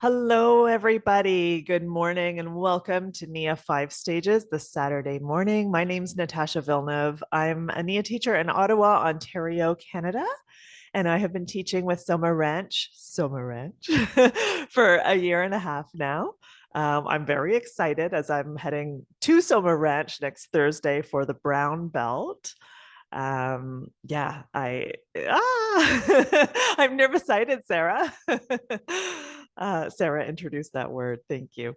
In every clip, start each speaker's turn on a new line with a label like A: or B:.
A: Hello, everybody. Good morning and welcome to NIA 5 Stages this Saturday morning. My name's Natasha Villeneuve. I'm a NIA teacher in Ottawa, Ontario, Canada, and I have been teaching with Soma Ranch for a year and a half now. I'm very excited as I'm heading to Soma Ranch next Thursday for the brown belt. Yeah, I'm nervous-sighted, Sarah. Sarah introduced that word. Thank you.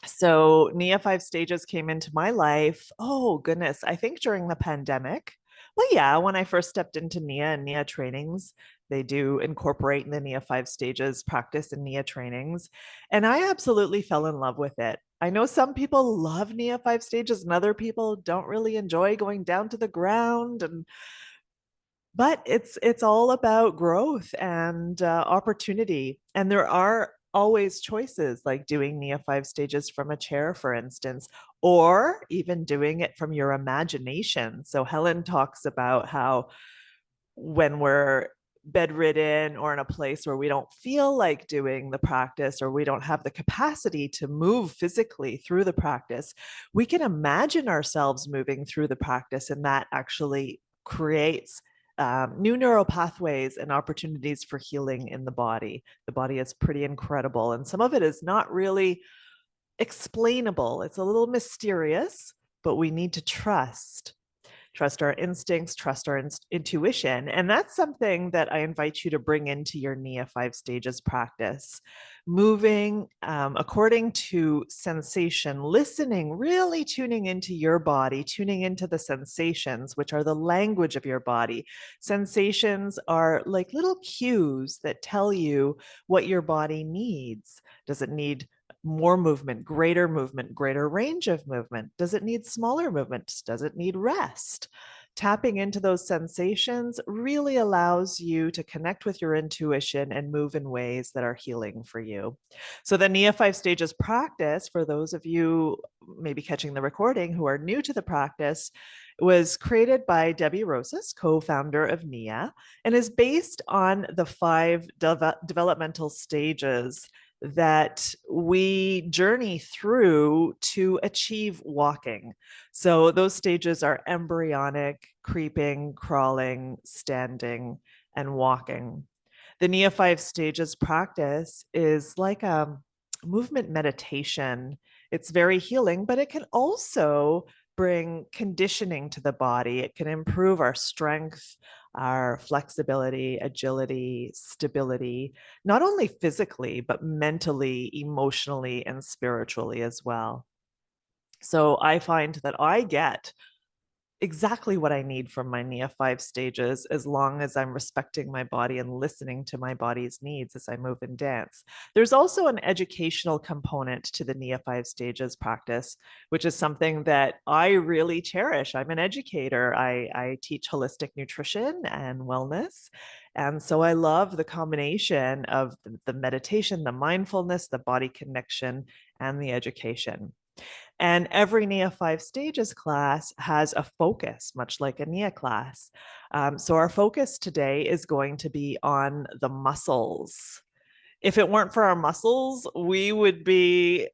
A: So NIA 5 Stages came into my life. Oh goodness, I think during the pandemic. Well, yeah, when I first stepped into NIA and NIA trainings, they do incorporate the NIA 5 Stages practice in NIA trainings. And I absolutely fell in love with it. I know some people love NIA 5 Stages and other people don't really enjoy going down to the ground, but it's all about growth and opportunity, and there are always choices like doing NIA 5 stages from a chair, for instance, or even doing it from your imagination. So Helen talks about how when we're bedridden or in a place where we don't feel like doing the practice or we don't have the capacity to move physically through the practice, we can imagine ourselves moving through the practice, and that actually creates new neural pathways and opportunities for healing in the body. The body is pretty incredible, and some of it is not really explainable. It's a little mysterious, but we need to trust our instincts, trust our intuition. And that's something that I invite you to bring into your NIA 5 stages practice. Moving according to sensation, listening, really tuning into your body, tuning into the sensations, which are the language of your body. Sensations are like little cues that tell you what your body needs. Does it need more movement, greater range of movement? Does it need smaller movements? Does it need rest? Tapping into those sensations really allows you to connect with your intuition and move in ways that are healing for you. So the NIA 5 stages practice, for those of you maybe catching the recording who are new to the practice, was created by Debbie Rosas, co-founder of NIA, and is based on the 5 developmental stages that we journey through to achieve walking. So those stages are embryonic, creeping, crawling, standing, and walking. The NIA 5 stages practice is like a movement meditation. It's very healing, but it can also bring conditioning to the body. It can improve our strength, our flexibility, agility, stability, not only physically, but mentally, emotionally, and spiritually as well. So I find that I get exactly what I need from my NIA 5 stages, as long as I'm respecting my body and listening to my body's needs as I move and dance. There's also an educational component to the NIA 5 stages practice, which is something that I really cherish. I'm an educator. I teach holistic nutrition and wellness. And so I love the combination of the meditation, the mindfulness, the body connection, and the education. And every NIA 5 stages class has a focus, much like a NIA class. So our focus today is going to be on the muscles. If it weren't for our muscles, we would be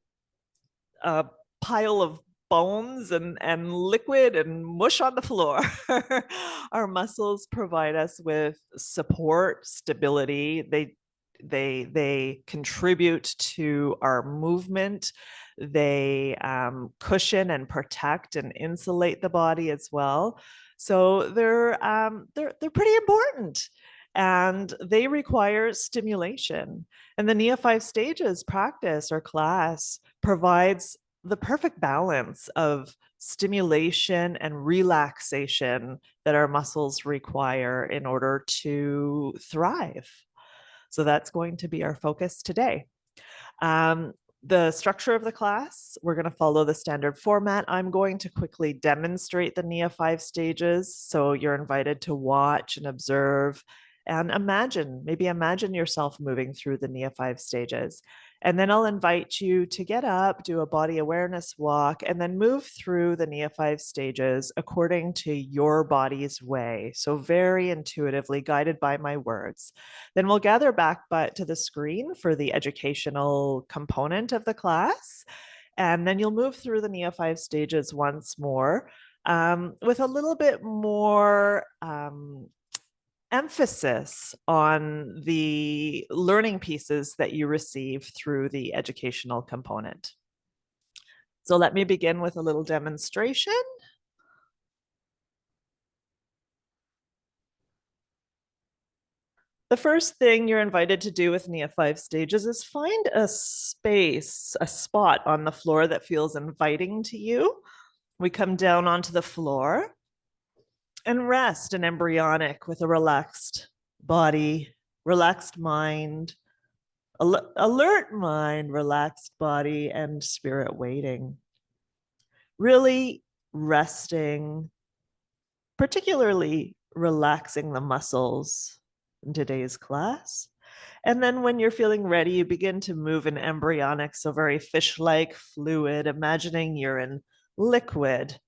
A: a pile of bones and liquid and mush on the floor. Our muscles provide us with support, stability. They contribute to our movement. They cushion and protect and insulate the body as well. So they're pretty important, and they require stimulation. And the NIA 5 stages practice or class provides the perfect balance of stimulation and relaxation that our muscles require in order to thrive. So that's going to be our focus today. The structure of the class, we're going to follow the standard format. I'm going to quickly demonstrate the NIA 5 stages. So you're invited to watch and observe and maybe imagine yourself moving through the NIA 5 stages. And then I'll invite you to get up, do a body awareness walk, and then move through the NIA 5 stages according to your body's way. So, very intuitively guided by my words. Then we'll gather back but to the screen for the educational component of the class. And then you'll move through the NIA 5 stages once more with a little bit more emphasis on the learning pieces that you receive through the educational component. So let me begin with a little demonstration. The first thing you're invited to do with NIA 5 stages is find a space, a spot on the floor that feels inviting to you. We come down onto the floor and rest in embryonic with a relaxed body, relaxed mind, alert mind, relaxed body, and spirit waiting. Really resting, particularly relaxing the muscles in today's class. And then when you're feeling ready, you begin to move in embryonic, so very fish-like fluid, imagining you're in liquid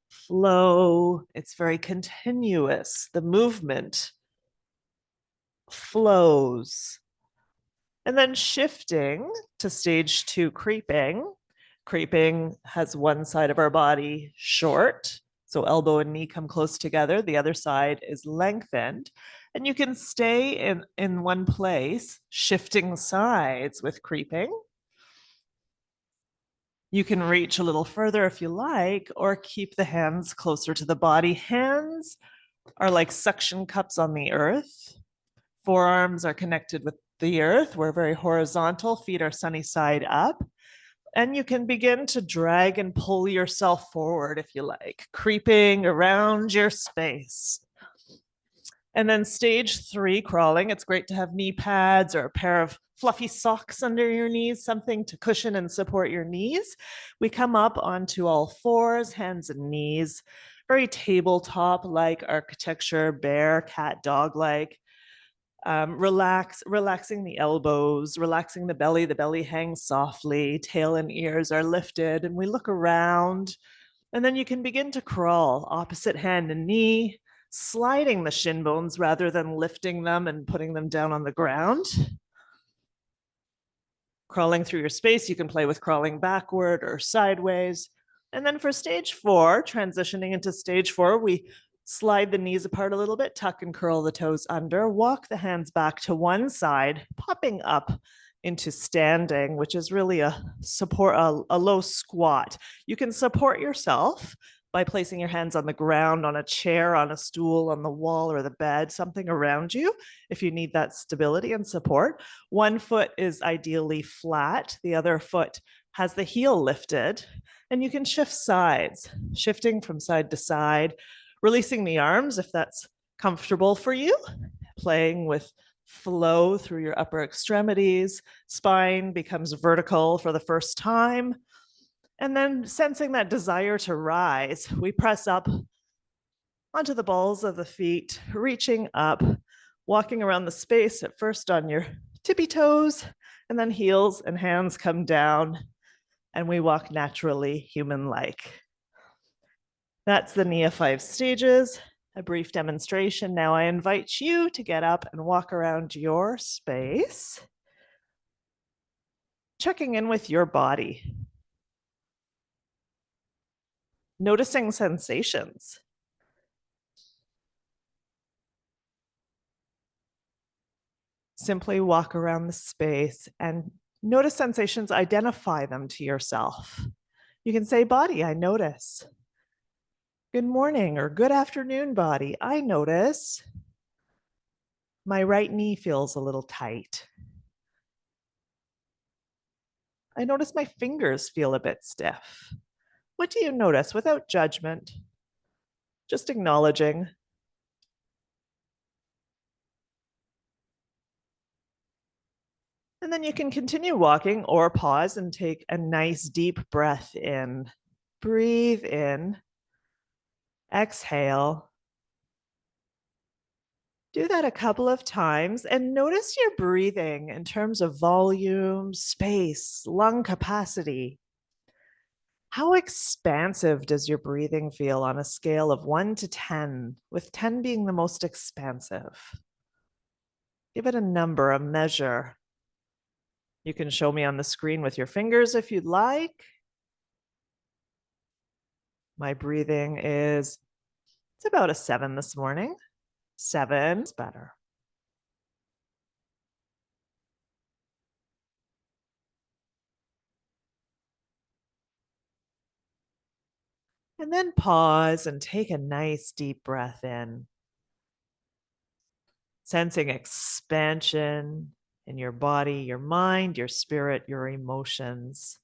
A: flow. It's very continuous. The movement flows. And then shifting to stage 2, creeping. Creeping has one side of our body short, so elbow and knee come close together. The other side is lengthened. And you can stay in one place, shifting sides with creeping. You can reach a little further if you like, or keep the hands closer to the body. Hands are like suction cups on the earth. Forearms are connected with the earth. We're very horizontal. Feet are sunny side up. And you can begin to drag and pull yourself forward if you like, creeping around your space. And then stage 3, crawling. It's great to have knee pads or a pair of fluffy socks under your knees, something to cushion and support your knees. We come up onto all fours, hands and knees, very tabletop-like architecture, bear, cat, dog-like. Relaxing the elbows, relaxing the belly hangs softly, tail and ears are lifted, and we look around. And then you can begin to crawl, opposite hand and knee, sliding the shin bones rather than lifting them and putting them down on the ground. Crawling through your space, you can play with crawling backward or sideways. And then for stage 4, transitioning into stage 4, we slide the knees apart a little bit, tuck and curl the toes under, walk the hands back to one side, popping up into standing, which is really a low squat. You can support yourself by placing your hands on the ground, on a chair, on a stool, on the wall or the bed, something around you if you need that stability and support. One foot is ideally flat, the other foot has the heel lifted, and you can shift sides, shifting from side to side, releasing the arms if that's comfortable for you, playing with flow through your upper extremities, spine becomes vertical for the first time. And then sensing that desire to rise, we press up onto the balls of the feet, reaching up, walking around the space at first on your tippy toes, and then heels and hands come down, and we walk naturally, human-like. That's the NIA 5 stages, a brief demonstration. Now I invite you to get up and walk around your space, checking in with your body, noticing sensations. Simply walk around the space and notice sensations, identify them to yourself. You can say, body, I notice. Good morning or good afternoon, body. I notice my right knee feels a little tight. I notice my fingers feel a bit stiff. What do you notice without judgment? Just acknowledging. And then you can continue walking or pause and take a nice deep breath in. Breathe in. Exhale. Do that a couple of times and notice your breathing in terms of volume, space, lung capacity. How expansive does your breathing feel on a scale of 1 to 10, with 10 being the most expansive? Give it a number, a measure. You can show me on the screen with your fingers if you'd like. My breathing it's about a 7 this morning. 7 is better. And then pause and take a nice deep breath in, sensing expansion in your body, your mind, your spirit, your emotions.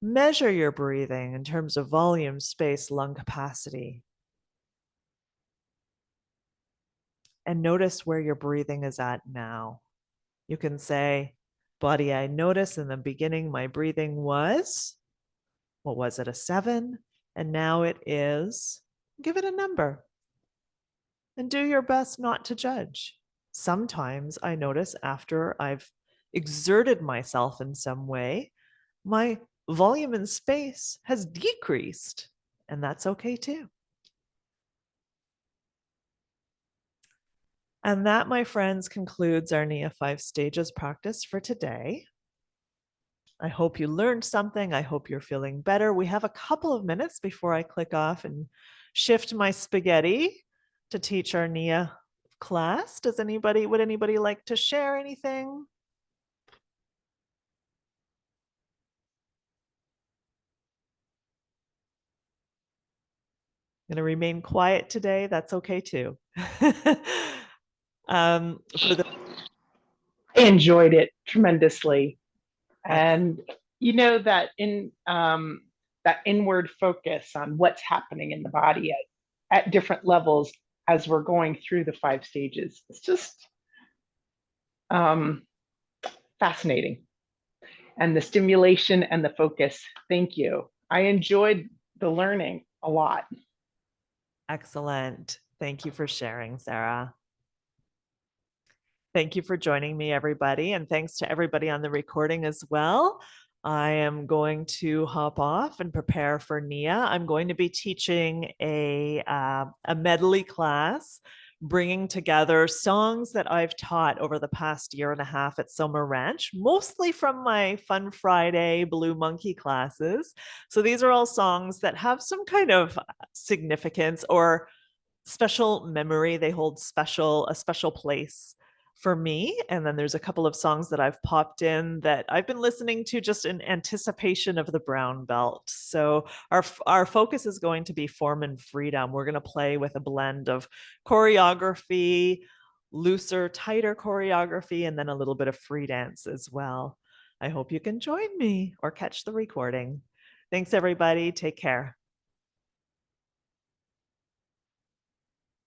A: Measure your breathing in terms of volume, space, lung capacity. And notice where your breathing is at now. You can say, body, I notice in the beginning my breathing was, what was it, a 7? And now it is, give it a number. And do your best not to judge. Sometimes I notice after I've exerted myself in some way, my volume and space has decreased, and that's okay too. And that, my friends, concludes our NIA 5 stages practice for today. I hope you learned something. I hope you're feeling better. We have a couple of minutes before I click off and shift my spaghetti to teach our NIA class. Would anybody like to share anything? Going to remain quiet today. That's okay too. For the
B: I enjoyed it tremendously. And you know that in that inward focus on what's happening in the body at different levels as we're going through the 5 stages. It's just um, fascinating. And the stimulation and the focus. Thank you. I enjoyed the learning a lot.
A: Excellent. Thank you for sharing, Sarah. Thank you for joining me, everybody. And thanks to everybody on the recording as well. I am going to hop off and prepare for NIA. I'm going to be teaching a medley class, bringing together songs that I've taught over the past year and a half at Soma Ranch, mostly from my Fun Friday Blue Monkey classes. So these are all songs that have some kind of significance or special memory. They hold a special place for me. And then there's a couple of songs that I've popped in that I've been listening to just in anticipation of the brown belt. So our focus is going to be form and freedom. We're going to play with a blend of choreography, looser, tighter choreography, and then a little bit of free dance as well. I hope you can join me or catch the recording. Thanks, everybody. Take care.